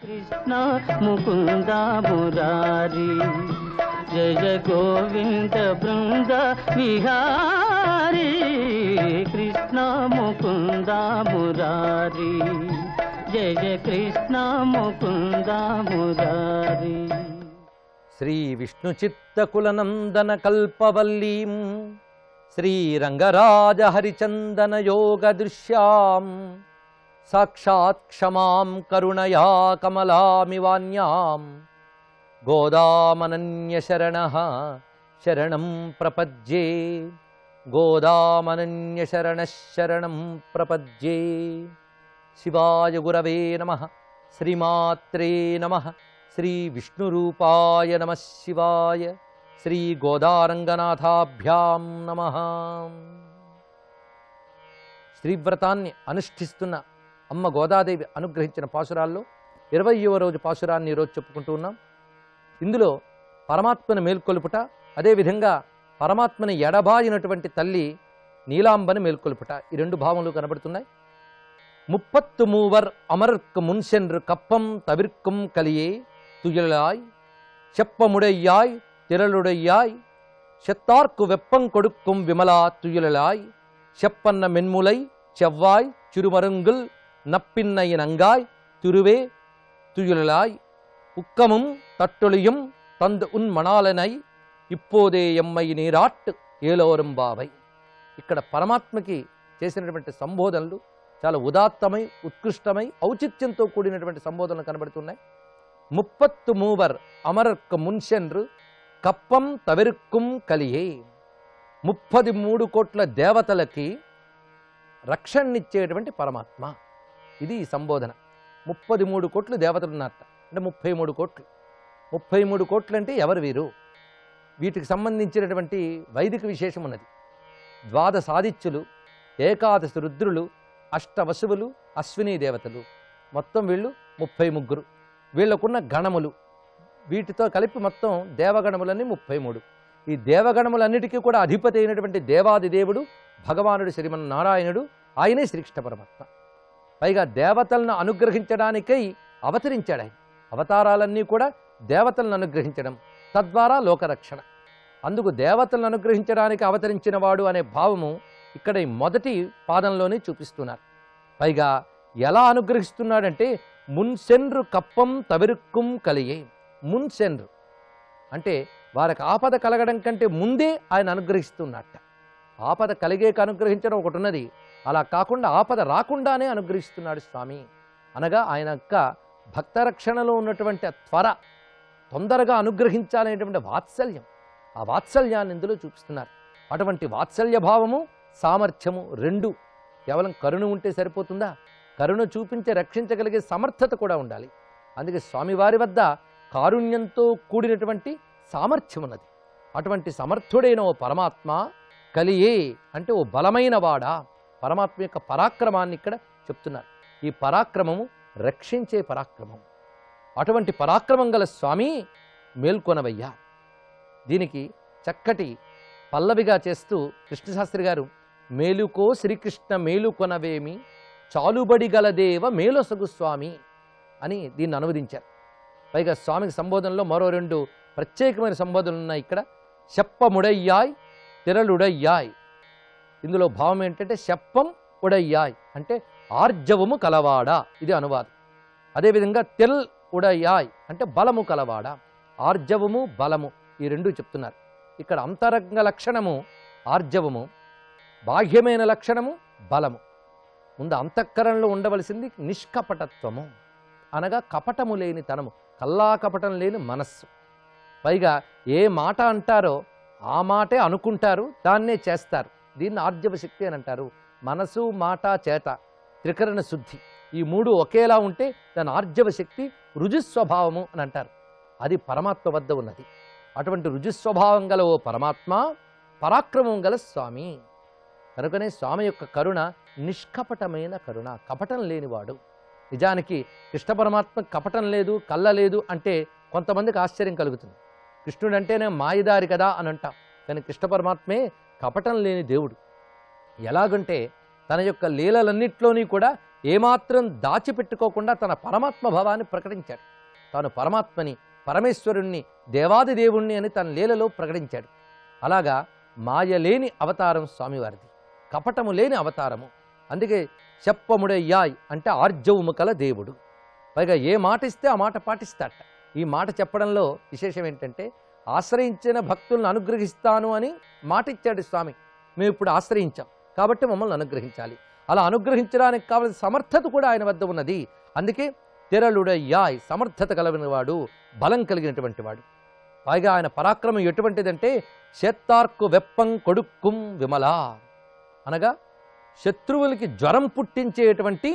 కృష్ణ ముకుంద మురారి జయ గోవింద బృంద విహారీ కృష్ణ ముకుంద మురారి జయ కృష్ణ ముకుంద మురారి. శ్రీ విష్ణు చిత్తకులనందన కల్పవల్లీం శ్రీరంగరాజ హరిచందన యోగ దృశ్యాం సాక్షాత్ క్షమాం కరుణయా కమలామివాన్యాం గోదామనన్య శరణః శరణం ప్రపద్యే గోదామనన్య శరణః శరణం ప్రపద్యే. శివాయ గురవే నమః. శ్రీమాత్రే నమః. శ్రీ విష్ణురూపాయ నమః శివాయ. శ్రీ గోదారంగనాథాభ్యాం నమః. శ్రీవ్రతాన్ని అనుష్ఠిస్తున్న అమ్మ గోదాదేవి అనుగ్రహించిన పాశురాల్లో 20వ రోజు పాశురాన్ని ఈరోజు చెప్పుకుంటూ ఉన్నాం. ఇందులో పరమాత్మను మేల్కొలుపుట, అదేవిధంగా పరమాత్మని ఎడబాయినటువంటి తల్లి నీలాంబని మేల్కొలుపుట, ఈ రెండు భావములు కనబడుతున్నాయి. 33 అమర్కు మున్సెన్రు కప్పం తవిర్కుం కలియే துயிலாய் செப்பமுடையாய் திரளுடையாய் செத்தார்க்கு வெப்பங் கொடுக்கும் விமலா துயிலாய் செப்பன்ன மென்முலை செவ்வாய் சிறுமருங்குல் நப்பின்னையின் அங்காய் திருவே துயிலாய் உக்கமும் தட்டொளியும் தந்து உன் மணாலனை ఇప్పోదే ఎమ్మై నీరాట్ ఏలోరం బావై. ఇక్కడ పరమాత్మకి చేసినటువంటి సంబోధనలు చాలా ఉదాత్తమై ఉత్కృష్టమై ఔచిత్యంతో కూడినటువంటి సంబోధనలు కనబడుతున్నాయి. 33 అమరర్కు మున్సెన్రు కప్పం తవిరుక్కుం కలియే. 33 కోట్ల దేవతలకి రక్షణనిచ్చేటువంటి పరమాత్మ, ఇది ఈ సంబోధన. 33 కోట్లు దేవతలు ఉన్నారట, అంటే 33 కోట్లు. 33 కోట్లు అంటే ఎవరు వీరు? వీటికి సంబంధించినటువంటి వైదిక విశేషం ఉన్నది. 12 ఆదిత్యులు, 11 రుద్రులు, 8 వసువులు, అశ్విని దేవతలు, మొత్తం వీళ్ళు 33. వీళ్ళకున్న గణములు, వీటితో కలిపి మొత్తం దేవగణములన్నీ 33. ఈ దేవగణములన్నిటికీ కూడా అధిపతి అయినటువంటి దేవాదిదేవుడు భగవానుడు శ్రీమన్నారాయణుడు, ఆయనే శ్రీకృష్ణ పరమాత్మ. పైగా దేవతలను అనుగ్రహించడానికై అవతరించాడు ఆయన. అవతారాలన్నీ కూడా దేవతలను అనుగ్రహించడం, తద్వారా లోకరక్షణ. అందుకు దేవతలను అనుగ్రహించడానికి అవతరించిన వాడు అనే భావము ఇక్కడ ఈ మొదటి పాదంలోనే చూపిస్తున్నారు. పైగా ఎలా అనుగ్రహిస్తున్నాడంటే మున్సెన్రు కప్పం తవిరుక్కుం కలియే. మున్సెన్రు అంటే వారికి ఆపద కలగడం కంటే ముందే ఆయన అనుగ్రహిస్తున్నట్ట. ఆపద కలిగేక అనుగ్రహించడం ఒకటి ఉన్నది, అలా కాకుండా ఆపద రాకుండానే అనుగ్రహిస్తున్నాడు స్వామి. అనగా ఆయన యొక్క భక్తరక్షణలో ఉన్నటువంటి త్వర, తొందరగా అనుగ్రహించాలనేటువంటి వాత్సల్యం, ఆ వాత్సల్యాన్ని ఇందులో చూపిస్తున్నారు. అటువంటి వాత్సల్య భావము సామర్థ్యము రెండు. కేవలం కరుణ ఉంటే సరిపోతుందా? కరుణ చూపించి రక్షించగలిగే సమర్థత కూడా ఉండాలి. అందుకే స్వామివారి వద్ద కారుణ్యంతో కూడినటువంటి సామర్థ్యం ఉన్నది. అటువంటి సమర్థుడైన ఓ పరమాత్మ కలియే అంటే ఓ బలమైన వాడా, పరమాత్మ యొక్క పరాక్రమాన్ని ఇక్కడ చెప్తున్నారు. ఈ పరాక్రమము రక్షించే పరాక్రమం. అటువంటి పరాక్రమం గల స్వామి మేల్కొనవయ్యా. దీనికి చక్కటి పల్లవిగా చేస్తూ కృష్ణశాస్త్రి గారు మేలుకో శ్రీకృష్ణ మేలుకొనవేమి చాలుబడి గలదేవ మేలొసగు స్వామి అని దీన్ని అనువదించారు. పైగా స్వామికి సంబోధనలో మరో 2 ప్రత్యేకమైన సంబోధనలు ఉన్నాయి ఇక్కడ. శప్పముడయ్యాయ్ తిరలుడయ్యాయ్. ఇందులో భావం ఏంటంటే శప్పం ఉడయ్యాయ్ అంటే ఆర్జవము కలవాడా, ఇది అనువాదం. అదేవిధంగా తెల్ ఉడయ్యాయ్ అంటే బలము కలవాడా. ఆర్జవము బలము ఈ రెండు చెప్తున్నారు. ఇక్కడ అంతరంగ లక్షణము ఆర్జవము, బాహ్యమైన లక్షణము బలము. ముందు అంతఃకరణలో ఉండవలసింది నిష్కపటత్వము, అనగా కపటము లేని తనము, కల్లా కపటం లేని మనస్సు. పైగా ఏ మాట అంటారో ఆ మాటే అనుకుంటారు, దాన్నే చేస్తారు. దీన్ని ఆర్జవ శక్తి అని అంటారు. మనసు, మాట, చేత, త్రికరణ శుద్ధి, ఈ 3 ఒకేలా ఉంటే దాని ఆర్జవ శక్తి, రుజుస్వభావము అని అంటారు. అది పరమాత్మ వద్ద ఉన్నది. అటువంటి రుజుస్వభావం గల ఓ పరమాత్మ పరాక్రమం గల స్వామి. కనుకనే స్వామి యొక్క కరుణ నిష్కపటమైన కరుణ, కపటం లేనివాడు. నిజానికి కృష్ణ పరమాత్మ కపటం లేదు, కళ్ళ లేదు అంటే కొంతమందికి ఆశ్చర్యం కలుగుతుంది. కృష్ణుడు అంటేనే మాయదారి కదా అని అంటాం, కానీ కృష్ణ పరమాత్మే కపటం లేని దేవుడు. ఎలాగంటే తన యొక్క లీలలన్నిట్లోని కూడా ఏమాత్రం దాచిపెట్టుకోకుండా తన పరమాత్మ భావాన్ని ప్రకటించాడు. తాను పరమాత్మని, పరమేశ్వరుణ్ణి, దేవాది దేవుణ్ణి అని తన లీలలో ప్రకటించాడు. అలాగా మాయలేని అవతారం స్వామివారిది, కపటము లేని అవతారము. అందుకే చెప్పముడయ్యాయ్ అంటే ఆర్జవము కల దేవుడు. పైగా ఏ మాట ఇస్తే ఆ మాట పాటిస్తాట. ఈ మాట చెప్పడంలో విశేషం ఏంటంటే, ఆశ్రయించిన భక్తులను అనుగ్రహిస్తాను అని మాట ఇచ్చాడు స్వామి. మేము ఇప్పుడు ఆశ్రయించాం కాబట్టి మమ్మల్ని అనుగ్రహించాలి. అలా అనుగ్రహించడానికి కావలసిన సమర్థత కూడా ఆయన వద్ద ఉన్నది. అందుకే తెరలుడయ్యాయ్, సమర్థత కలిగినవాడు, బలం కలిగినటువంటి వాడు. పైగా ఆయన పరాక్రమం ఎటువంటిదంటే, శత్తార్కు వెప్పం కొడుక్కుం విమలా, అనగా శత్రువులకి జ్వరం పుట్టించేటువంటి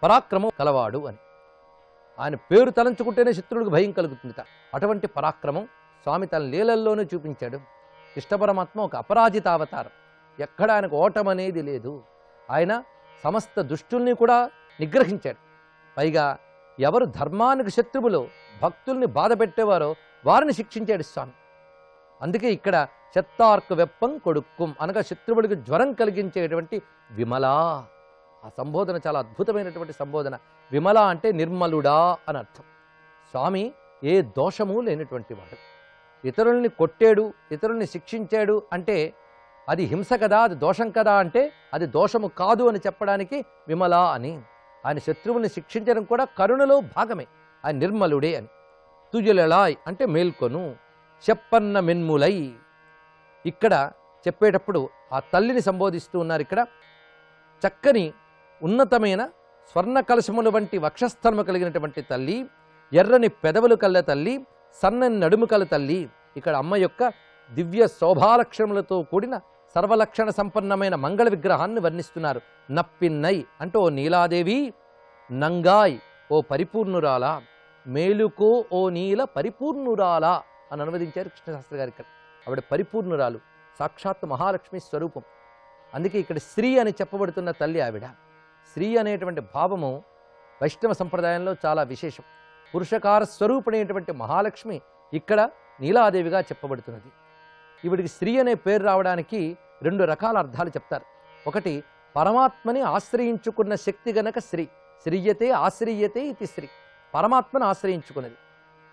పరాక్రమం కలవాడు అని. ఆయన పేరు తలంచుకుంటేనే శత్రువులకు భయం కలుగుతుందిట. అటువంటి పరాక్రమం స్వామి తన లీలల్లోనే చూపించాడు. కృష్ణ పరమాత్మ ఒక అపరాజిత అవతారం. ఎక్కడ ఆయనకు ఓటమనేది లేదు. ఆయన సమస్త దుష్టుల్ని కూడా నిగ్రహించాడు. పైగా ఎవరు ధర్మానికి శత్రువులో భక్తుల్ని బాధ పెట్టేవారో వారిని శిక్షించాడు స్వామి. అందుకే ఇక్కడ శత్తార్కు వెప్పం కొడుక్కుం అనగా శత్రువుడికి జ్వరం కలిగించేటువంటి విమలా. ఆ సంబోధన చాలా అద్భుతమైనటువంటి సంబోధన. విమల అంటే నిర్మలుడా అని అర్థం. స్వామి ఏ దోషము లేనటువంటి వాడు. ఇతరుల్ని కొట్టాడు, ఇతరుల్ని శిక్షించాడు అంటే అది హింస కదా, అది దోషం కదా అంటే అది దోషము కాదు అని చెప్పడానికి విమల అని. ఆయన శత్రువుల్ని శిక్షించడం కూడా కరుణలో భాగమే. ఆయన నిర్మలుడే అని. తుజలలాయ్ అంటే మేల్కొను, చెప్పన్న మెన్ములై. ఇక్కడ చెప్పేటప్పుడు ఆ తల్లిని సంబోధిస్తూ ఉన్నారు. ఇక్కడ చక్కని ఉన్నతమైన స్వర్ణ కలశముల వంటి వక్షస్థలము కలిగినటువంటి తల్లి, ఎర్రని పెదవులు కల్ల తల్లి, సన్నని నడుము కల తల్లి. ఇక్కడ అమ్మ యొక్క దివ్య శోభాలక్షణములతో కూడిన సర్వలక్షణ సంపన్నమైన మంగళ విగ్రహాన్ని వర్ణిస్తున్నారు. నప్పిన్నై అంటే ఓ నీలాదేవి, నంగాయ్ ఓ పరిపూర్ణురాల, మేలుకో ఓ నీల పరిపూర్ణురాల అని అనువదించారు కృష్ణశాస్త్రి గారు. ఇక్కడ ఆవిడ పరిపూర్ణురాలు, సాక్షాత్ మహాలక్ష్మి స్వరూపం. అందుకే ఇక్కడ శ్రీ అని చెప్పబడుతున్న తల్లి ఆవిడ. శ్రీ అనేటువంటి భావము వైష్ణవ సంప్రదాయంలో చాలా విశేషం. పురుషకార స్వరూపమైనటువంటి మహాలక్ష్మి ఇక్కడ నీలాదేవిగా చెప్పబడుతున్నది. ఈవిడికి శ్రీ అనే పేరు రావడానికి రెండు రకాల అర్థాలు చెప్తారు. ఒకటి, పరమాత్మని ఆశ్రయించుకున్న శక్తి గనక శ్రీ, శ్రీయతే ఆశ్రయతే ఇది శ్రీ, పరమాత్మను ఆశ్రయించుకున్నది.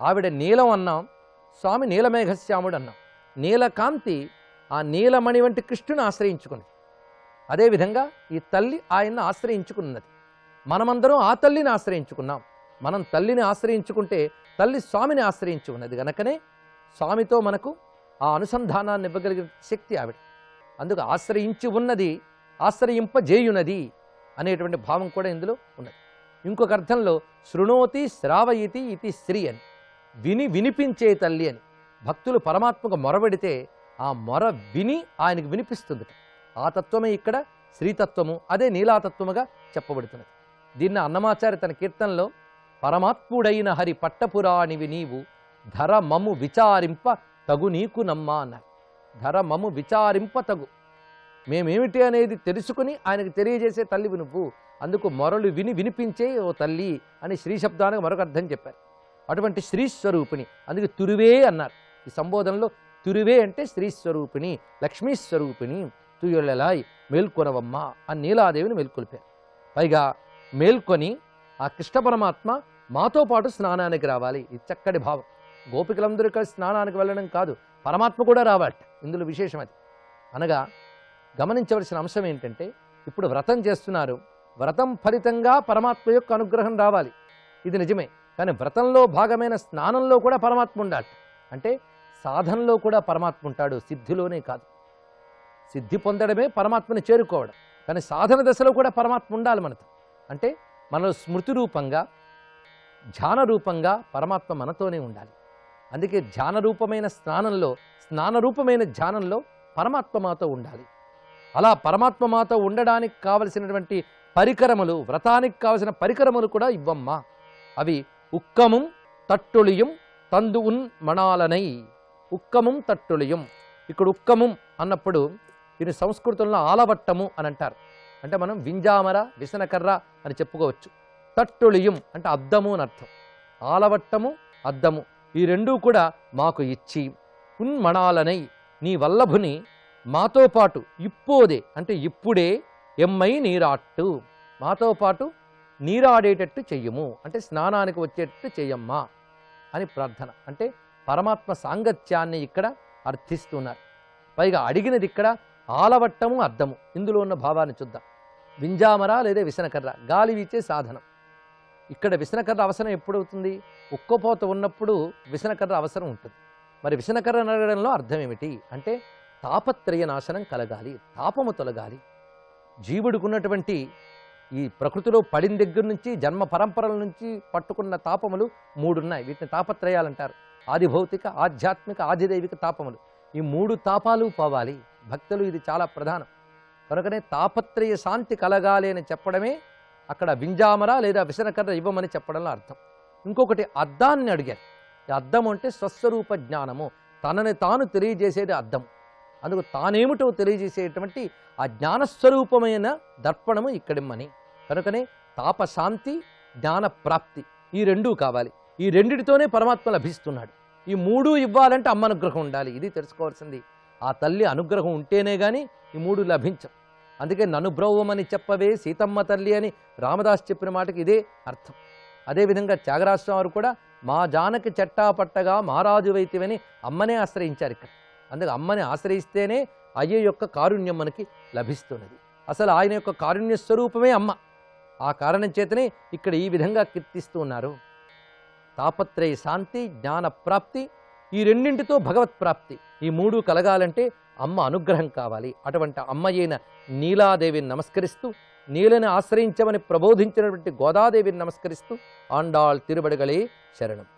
ఆవిడ నీలం అన్నాం, స్వామి నీలమేఘశ్యాముడు అన్నాం. నీలకాంతి ఆ నీలమణి వంటి కృష్ణుని ఆశ్రయించుకున్నది. అదేవిధంగా ఈ తల్లి ఆయన్ని ఆశ్రయించుకున్నది. మనమందరం ఆ తల్లిని ఆశ్రయించుకున్నాం. మనం తల్లిని ఆశ్రయించుకుంటే తల్లి స్వామిని ఆశ్రయించుకున్నది గనకనే స్వామితో మనకు ఆ అనుసంధానాన్ని ఇవ్వగలిగిన శక్తి ఆవిడ. అందుకు ఆశ్రయించి ఉన్నది, ఆశ్రయింపజేయునది అనేటువంటి భావం కూడా ఇందులో ఉన్నది. ఇంకొక అర్థంలో శృణోతి శ్రావయితి ఇది శ్రీ అని, విని వినిపించే తల్లి అని. భక్తులు పరమాత్మకు మొరబెడితే ఆ మొర విని ఆయనకు వినిపిస్తుంది. ఆ తత్వమే ఇక్కడ శ్రీతత్వము, అదే నీలాతత్వముగా చెప్పబడుతున్నది. దీన్ని అన్నమాచార్య తన కీర్తనలో పరమాత్ముడైన హరి పట్టపురాణివి నీవు ధర మము విచారింప తగు నీకు నమ్మా అన్నారు. ధర మము విచారింప తగు, మేమేమిటి అనేది తెలుసుకుని ఆయనకు తెలియజేసే తల్లివి నువ్వు. అందుకు మొరలు విని వినిపించే ఓ తల్లి అని శ్రీ శబ్దానికి మరొక అర్థం చెప్పారు. అటువంటి శ్రీస్వరూపిణి, అందుకే తురువే అన్నారు. ఈ సంబోధనలో తురువే అంటే శ్రీస్వరూపిణి, లక్ష్మీస్వరూపిణి. తుయొలలాయ్ మేల్కొనవమ్మ అని నీలాదేవిని మేల్కొల్పారు. పైగా మేల్కొని ఆ కృష్ణ పరమాత్మ మాతో పాటు స్నానానికి రావాలి. ఇది చక్కటి భావం. గోపికలందరూ కలిసి స్నానానికి వెళ్ళడం కాదు, పరమాత్మ కూడా రావాలట. ఇందులో విశేషం అది. అనగా గమనించవలసిన అంశం ఏంటంటే, ఇప్పుడు వ్రతం చేస్తున్నారు, వ్రతం ఫలితంగా పరమాత్మ యొక్క అనుగ్రహం రావాలి, ఇది నిజమే. కానీ వ్రతంలో భాగమైన స్నానంలో కూడా పరమాత్మ ఉండాలి. అంటే సాధనలో కూడా పరమాత్మ ఉంటాడు, సిద్ధిలోనే కాదు. సిద్ధి పొందడమే పరమాత్మని చేరుకోవడం, కానీ సాధన దశలో కూడా పరమాత్మ ఉండాలి మనతో. అంటే మనలో స్మృతి రూపంగా, ధ్యాన రూపంగా పరమాత్మ మనతోనే ఉండాలి. అందుకే ధ్యాన రూపమైన స్నానంలో, స్నాన రూపమైన ధ్యానంలో పరమాత్మ మాతో ఉండాలి. అలా పరమాత్మ మాతో ఉండడానికి కావలసినటువంటి పరికరములు, వ్రతానికి కావలసిన పరికరములు కూడా ఇవ్వమ్మా. అవి ఉక్కముం తట్టుళియం తందు ఉన్ మణాలనై. ఉక్కముం తట్టుళియం. ఇక్కడ ఉక్కముం అన్నప్పుడు దీని సంస్కృతంలో ఆలవట్టము అని అంటారు. అంటే మనం వింజామర, విసనకర్ర అని చెప్పుకోవచ్చు. తట్టుళియం అంటే అద్దము అని అర్థం. ఆలవట్టము, అద్దము ఈ రెండూ కూడా మాకు ఇచ్చి ఉన్మణాలనై నీ వల్లభుని మాతో పాటు ఇప్పోదే అంటే ఇప్పుడే ఎమ్మై నీరాట్టు, మాతో పాటు నీరాడేటట్టు చెయ్యము అంటే స్నానానికి వచ్చేటట్టు చెయ్యమ్మా అని ప్రార్థన. అంటే పరమాత్మ సాంగత్యాన్ని ఇక్కడ అర్థిస్తున్నారు. పైగా అడిగినది ఇక్కడ ఆలవట్టము అద్దము. ఇందులో ఉన్న భావాన్ని చూద్దాం. వింజామర లేదా విసనకర్ర గాలి వీచే సాధనం. ఇక్కడ విసనకర్ర అవసరం ఎప్పుడవుతుంది? ఉక్కపోత ఉన్నప్పుడు విసనకర్ర అవసరం ఉంటుంది. మరి విసనకర్ర నడగడంలో అర్థం ఏమిటి అంటే తాపత్రయ నాశనం కలగాలి, తాపము తొలగాలి. జీవుడికున్నటువంటి ఈ ప్రకృతిలో పడిన దగ్గర నుంచి జన్మ పరంపరల నుంచి పట్టుకున్న తాపములు 3 ఉన్నాయి. వీటిని తాపత్రయాలు అంటారు. ఆది భౌతిక, ఆధ్యాత్మిక, ఆదిదైవిక తాపములు. ఈ 3 తాపాలు పోవాలి. భక్తులు ఇది చాలా ప్రధానం. కనుకనే తాపత్రయ శాంతి కలగాలి అని చెప్పడమే అక్కడ వింజామర లేదా విసనకర్ర ఇవ్వమని చెప్పడంలో అర్థం. ఇంకొకటి అద్దాన్ని అడిగారు. ఈ అద్దం అంటే స్వస్వరూప జ్ఞానము, తనని తాను తెలియజేసేది అద్దం. అందుకు తానేమిటో తెలియజేసేటువంటి ఆ జ్ఞానస్వరూపమైన దర్పణము ఇక్కడిమ్మని. కనుకనే తాపశాంతి, జ్ఞాన ప్రాప్తి ఈ 2 కావాలి. ఈ రెండిటితోనే పరమాత్మ లభిస్తున్నాడు. ఈ 3 ఇవ్వాలంటే అమ్మ అనుగ్రహం ఉండాలి. ఇది తెలుసుకోవాల్సింది. ఆ తల్లి అనుగ్రహం ఉంటేనే కానీ ఈ 3 లభించం. అందుకే నన్ను బ్రౌవమని చెప్పవే సీతమ్మ తల్లి అని రామదాస్ చెప్పిన మాటకి ఇదే అర్థం. అదేవిధంగా త్యాగరాజస్వామి వారు కూడా మా జానకి చెట్టా పట్టగా మహారాజు వైతివని అమ్మనే ఆశ్రయించారు ఇక్కడ. అందుకే అమ్మని ఆశ్రయిస్తేనే అయ్య యొక్క కారుణ్యం మనకి లభిస్తున్నది. అసలు ఆయన యొక్క కారుణ్య స్వరూపమే అమ్మ. ఆ కారణం చేతనే ఇక్కడ ఈ విధంగా కీర్తిస్తూ ఉన్నారు. తాపత్రయ శాంతి, జ్ఞాన ప్రాప్తి ఈ రెండింటితో భగవత్ ప్రాప్తి. ఈ 3 కలగాలంటే అమ్మ అనుగ్రహం కావాలి. అటువంటి అమ్మ అయిన నీలాదేవిని నమస్కరిస్తూ, నీలని ఆశ్రయించమని ప్రబోధించినటువంటి గోదాదేవిని నమస్కరిస్తూ ఆండాళ్ తిరుబడగలే శరణం.